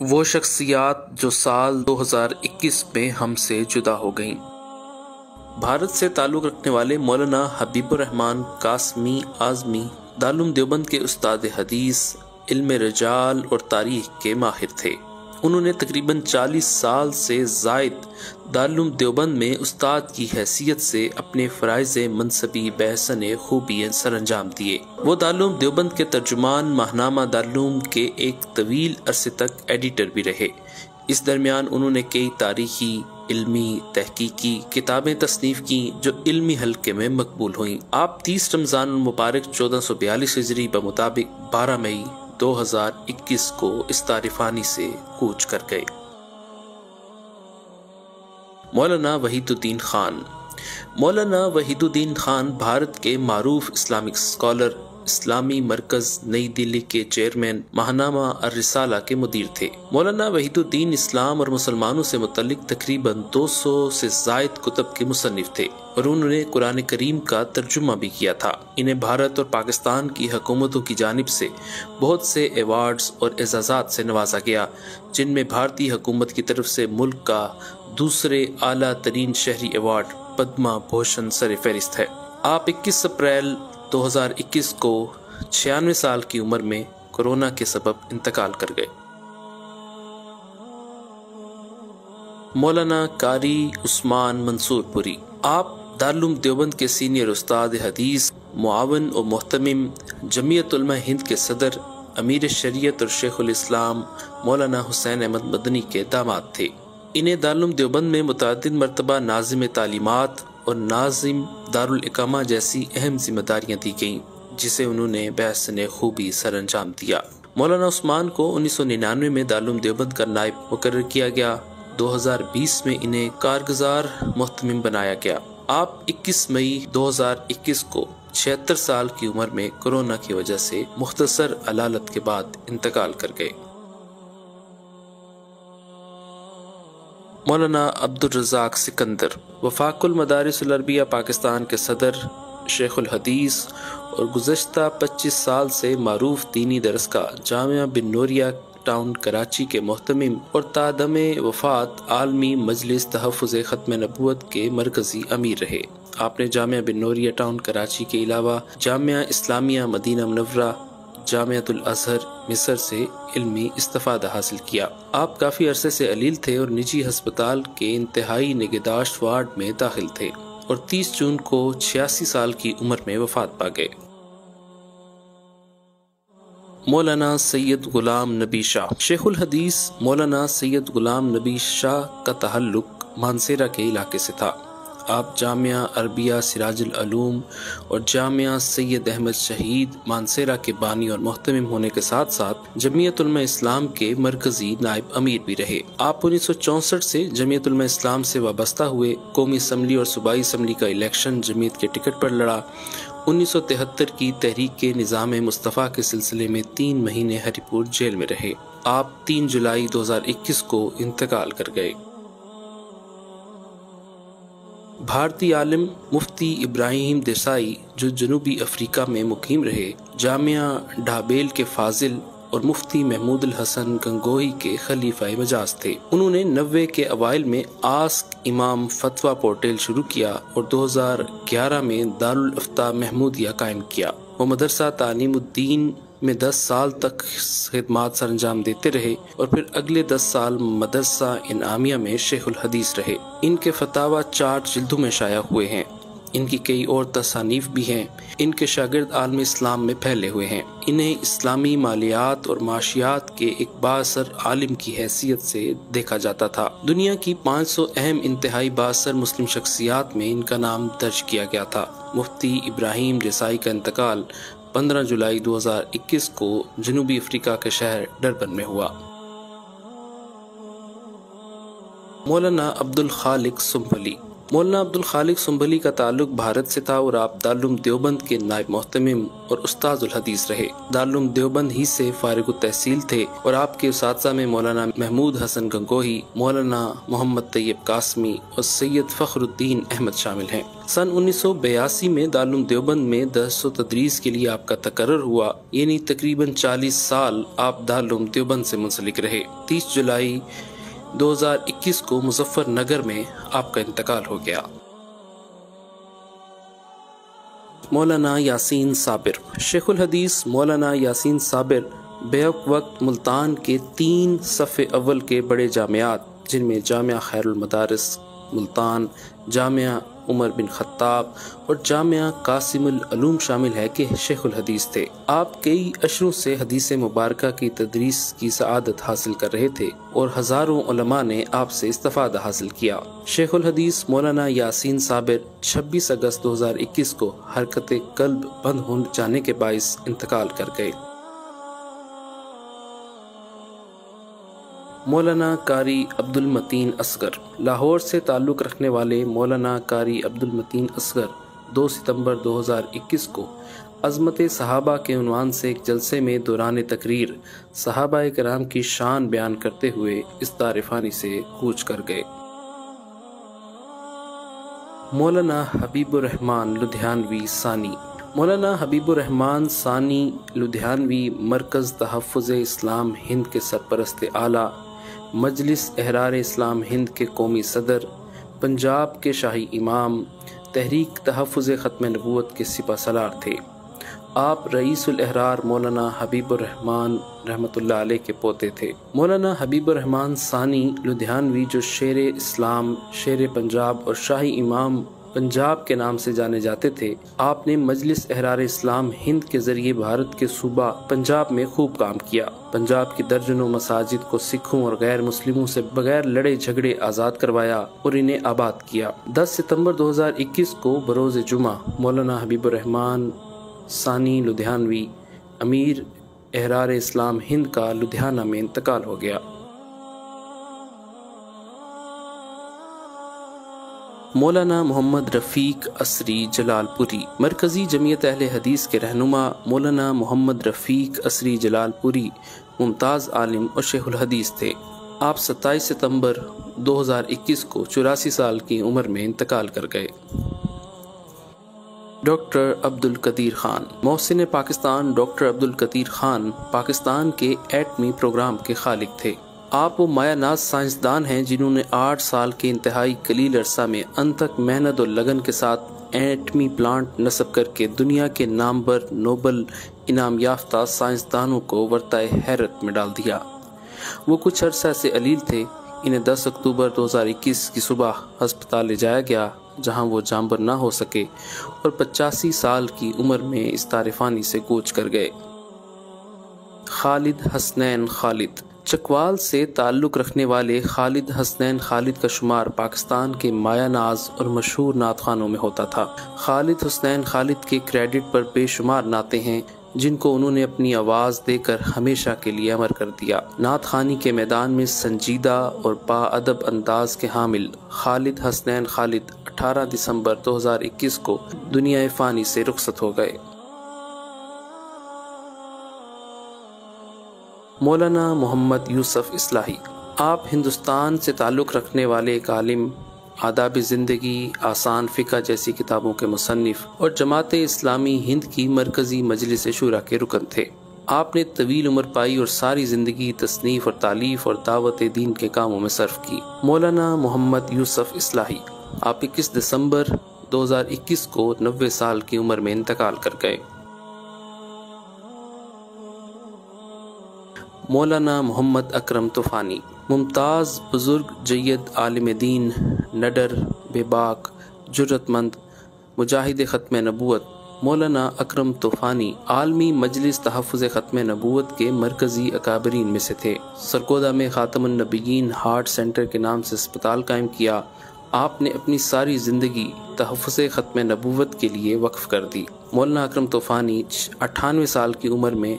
وہ شخصیات جو سال 2021 میں ہم سے جدا ہو گئیں۔ بھارت سے تعلق رکھنے والے مولانا حبیب الرحمن قاسمی اعظمی دارالعلوم دیوبند کے استاد حدیث، علم رجال اور تاریخ کے ماہر تھے۔ انہوں نے تقریباً 40 سال سے زائد دارالعلوم دیوبند میں استاد کی حیثیت سے اپنے فرائض منصبی بحسن خوبی سر انجام دیے۔ وہ دارالعلوم دیوبند کے ترجمان ماہنامہ دارالعلوم کے ایک طویل عرصے تک ایڈیٹر بھی رہے۔ اس درمیان انہوں نے کئی تاریخی، علمی، تحقیقی کتابیں تصنیف کیں جو علمی حلقے میں مقبول ہوئیں۔ آپ 30 رمضان المبارک 1442 ہجری بمطابق 12 مئی 2021 کو اس فانی سے کوچ کر گئے۔ مولانا وحید الدین خان۔ مولانا وحید الدین خان بھارت کے معروف اسلامک اسکالر، اسلامی مرکز نئی دلی کے چیئرمین، ماہنامہ الرسالہ کے مدیر تھے۔ مولانا وحید الدین اسلام اور مسلمانوں سے متعلق تقریباً 200 سے زائد کتب کے مصنف تھے اور انہوں نے قرآن کریم کا ترجمہ بھی کیا تھا۔ انہیں بھارت اور پاکستان کی حکومتوں کی جانب سے بہت سے ایوارڈز اور اعزازات سے نوازا گیا، جن میں بھارتی حکومت کی طرف سے ملک کا دوسرے اعلیٰ ترین شہری ایوارڈ پدما بھوشن سر فہرست ہے۔ آپ 21 اپریل 2021 کو 96 سال کی عمر میں کورونا کے سبب انتقال کر گئے۔ مولانا قاری عثمان منصور پوری۔ آپ دارالعلوم دیوبند کے سینئر استاد حدیث، معاون و محتمم، جمعیت علماء ہند کے صدر، امیر شریعت اور شیخ الاسلام مولانا حسین احمد مدنی کے داماد تھے۔ انہیں دارالعلوم دیوبند میں متعدد مرتبہ ناظم تعلیمات اور ناظم دارالاقامہ جیسی اہم ذمہ داریاں دی گئیں، جسے انہوں نے بحسن خوبی سر انجام دیا۔ مولانا عثمان کو 1999 میں دارالعلوم دیوبند کا نائب مقرر کیا گیا۔ 2020 میں انہیں کارگزار محتمم بنایا گیا۔ آپ 21 مئی 2021 کو 76 سال کی عمر میں کورونا کی وجہ سے مختصر علالت کے بعد انتقال کر گئے۔ مولانا عبدالرزاق سکندر۔ وفاق المدارس العربیہ پاکستان کے صدر، شیخ الحدیث اور گزشتہ 25 سال سے معروف دینی درسگاہ جامعہ بن نوریہ ٹاؤن کراچی کے محتمم اور تا دم وفات عالمی مجلس تحفظ ختم نبوت کے مرکزی امیر رہے۔ آپ نے جامعہ بن نوریہ ٹاؤن کراچی کے علاوہ جامعہ اسلامیہ مدینہ منورہ، جامعۃ الازہر مصر سے علمی استفادہ حاصل کیا۔ آپ کافی عرصے سے علیل تھے اور نجی ہسپتال کے انتہائی نگہداشت وارڈ میں داخل تھے اور 30 جون کو 86 سال کی عمر میں وفات پا گئے۔ مولانا سید غلام نبی شاہ۔ شیخ الحدیث مولانا سید غلام نبی شاہ کا تعلق مانسیرہ کے علاقے سے تھا۔ آپ جامعہ عربیہ سراج العلوم اور جامعہ سید احمد شہید مانسیرہ کے بانی اور محتمم ہونے کے ساتھ ساتھ جمعیت علماء اسلام کے مرکزی نائب امیر بھی رہے۔ آپ 1964 سے جمعیت علماء اسلام سے وابستہ ہوئے۔ قومی اسمبلی اور صوبائی اسمبلی کا الیکشن جمعیت کے ٹکٹ پر لڑا۔ 1973 کی تحریک کے نظام مصطفیٰ کے سلسلے میں 3 مہینے ہری پور جیل میں رہے۔ آپ 3 جولائی 2021 کو انتقال کر گئے۔ بھارتی عالم مفتی ابراہیم دیسائی جو جنوبی افریقہ میں مقیم رہے، جامعہ ڈھابیل کے فاضل اور مفتی محمود الحسن گنگوہی کے خلیفہ مجاز تھے۔ انہوں نے 90 کے اوائل میں آسک امام فتویٰ پورٹل شروع کیا اور 2011 میں دارالافتاء محمودیہ قائم کیا۔ وہ مدرسہ تعلیم الدین میں 10 سال تک خدمات سر انجام دیتے رہے اور پھر اگلے 10 سال مدرسہ انعامیہ میں شیخ الحدیث رہے۔ ان کے فتاویٰ 4 جلدوں میں شائع ہوئے ہیں۔ ان کی کئی اور تصانیف بھی ہیں۔ ان کے شاگرد عالم اسلام میں پھیلے ہوئے ہیں۔ انہیں اسلامی مالیات اور معاشیات کے ایک بااثر عالم کی حیثیت سے دیکھا جاتا تھا۔ دنیا کی 500 اہم انتہائی بااثر مسلم شخصیات میں ان کا نام درج کیا گیا تھا۔ مفتی ابراہیم دیسائی کا انتقال 15 جولائی 2021 کو جنوبی افریقہ کے شہر ڈربن میں ہوا۔ مولانا عبدالخالق سنبھلی۔ مولانا عبدالخالق سنبھلی کا تعلق بھارت سے تھا اور آپ دارالعلوم دیوبند کے نائب محتمم اور استاذ الحدیث رہے۔ دارالعلوم دیوبند ہی سے فارغ التحصیل تھے اور آپ کے اساتذہ میں مولانا محمود حسن گنگوہی، مولانا محمد طیب قاسمی اور سید فخر الدین احمد شامل ہیں۔ سن 1982 میں دارالعلوم دیوبند میں درس و تدریس کے لیے آپ کا تقرر ہوا، یعنی تقریباً 40 سال آپ دارالعلوم دیوبند سے منسلک رہے۔ 30 جولائی 2021 کو مظفر نگر میں آپ کا انتقال ہو گیا۔ مولانا یاسین صابر۔ شیخ الحدیث مولانا یاسین صابر بیک وقت ملتان کے 3 صف اول کے بڑے جامعات جن میں جامعہ خیر المدارس ملتان، جامعہ عمر بن خطاب اور جامعہ قاسم العلوم شامل ہے کہ شیخ الحدیث تھے۔ آپ کئی اشروں سے حدیث مبارکہ کی تدریس کی سعادت حاصل کر رہے تھے اور ہزاروں علماء نے آپ سے استفادہ حاصل کیا۔ شیخ الحدیث مولانا یاسین صابر 26 اگست 2021 کو حرکت قلب بند ہو جانے کے باعث انتقال کر گئے۔ مولانا قاری عبد المتین اصغر۔ لاہور سے تعلق رکھنے والے مولانا قاری عبد المتین اصغر 2 ستمبر 2021 کو عظمت صحابہ کے عنوان سے ایک جلسے میں دوران تقریر صحابہ کرام کی شان بیان کرتے ہوئے اس دار فانی سے کوچ کر گئے۔ مولانا حبیب الرحمن لدھیانوی ثانی۔ مولانا حبیب الرحمن ثانی لدھیانوی مرکز تحفظ اسلام ہند کے سرپرست اعلیٰ، مجلس احرار اسلام ہند کے قومی صدر، پنجاب کے شاہی امام، تحریک تحفظ ختم نبوت کے سپہ سالار تھے۔ آپ رئیس الاحرار مولانا حبیب الرحمن رحمۃ اللہ علیہ کے پوتے تھے۔ مولانا حبیب الرحمن ثانی لدھیانوی جو شیر اسلام، شیر پنجاب اور شاہی امام پنجاب کے نام سے جانے جاتے تھے، آپ نے مجلس احرار اسلام ہند کے ذریعے بھارت کے صوبہ پنجاب میں خوب کام کیا۔ پنجاب کی درجنوں مساجد کو سکھوں اور غیر مسلموں سے بغیر لڑے جھگڑے آزاد کروایا اور انہیں آباد کیا۔ 10 ستمبر 2021 کو بروز جمعہ مولانا حبیب الرحمن ثانی لدھیانوی امیر احرار اسلام ہند کا لدھیانہ میں انتقال ہو گیا۔ مولانا محمد رفیق عصری جلال پوری۔ مرکزی جمعیت اہل حدیث کے رہنما مولانا محمد رفیق عصری جلال پوری ممتاز عالم اور شیخ الحدیث تھے۔ آپ 27 ستمبر 2021 کو 84 سال کی عمر میں انتقال کر گئے۔ ڈاکٹر عبد القدیر خان۔ محسن پاکستان ڈاکٹر عبد القدیر خان پاکستان کے ایٹمی پروگرام کے خالق تھے۔ آپ وہ مایہ ناز سائنسدان ہیں جنہوں نے 8 سال کے انتہائی قلیل عرصہ میں انتھک محنت اور لگن کے ساتھ ایٹمی پلانٹ نصب کر کے دنیا کے نامور نوبل انعام یافتہ سائنسدانوں کو ورطۂ حیرت میں ڈال دیا۔ وہ کچھ عرصہ سے علیل تھے۔ انہیں 10 اکتوبر 2021 کی صبح ہسپتال لے جایا گیا جہاں وہ جانبر نہ ہو سکے اور 85 سال کی عمر میں اس دار فانی سے کوچ کر گئے۔ خالد حسنین خالد۔ چکوال سے تعلق رکھنے والے خالد حسنین خالد کا شمار پاکستان کے مایہ ناز اور مشہور نعت خوانوں میں ہوتا تھا۔ خالد حسنین خالد کے کریڈٹ پر بے شمار نعتیں ہیں جن کو انہوں نے اپنی آواز دے کر ہمیشہ کے لیے امر کر دیا۔ نعت خوانی کے میدان میں سنجیدہ اور با ادب انداز کے حامل خالد حسنین خالد 18 دسمبر 2021 کو دنیا فانی سے رخصت ہو گئے۔ مولانا محمد یوسف اصلاحی۔ آپ ہندوستان سے تعلق رکھنے والے ایک عالم، آداب زندگی، آسان فقہ جیسی کتابوں کے مصنف اور جماعت اسلامی ہند کی مرکزی مجلس شورا کے رکن تھے۔ آپ نے طویل عمر پائی اور ساری زندگی تصنیف اور تالیف اور دعوت دین کے کاموں میں صرف کی۔ مولانا محمد یوسف اصلاحی۔ آپ 21 دسمبر 2021 کو 90 سال کی عمر میں انتقال کر گئے۔ مولانا محمد اکرم طوفانی۔ ممتاز بزرگ، جید عالم دین، نڈر، بے باک، جرت مند، مجاہد ختم نبوت مولانا اکرم طوفانی عالمی مجلس تحفظ ختم نبوت کے مرکزی اکابرین میں سے تھے۔ سرگودا میں خاتم النبیین ہارٹ سینٹر کے نام سے اسپتال قائم کیا۔ آپ نے اپنی ساری زندگی تحفظ ختم نبوت کے لیے وقف کر دی۔ مولانا اکرم طوفانی 98 سال کی عمر میں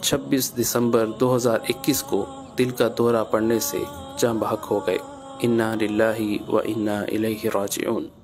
26 دسمبر 2021 کو دل کا دورہ پڑنے سے جاں بحق ہو گئے۔ انا للہ و انا الیہ راجعون۔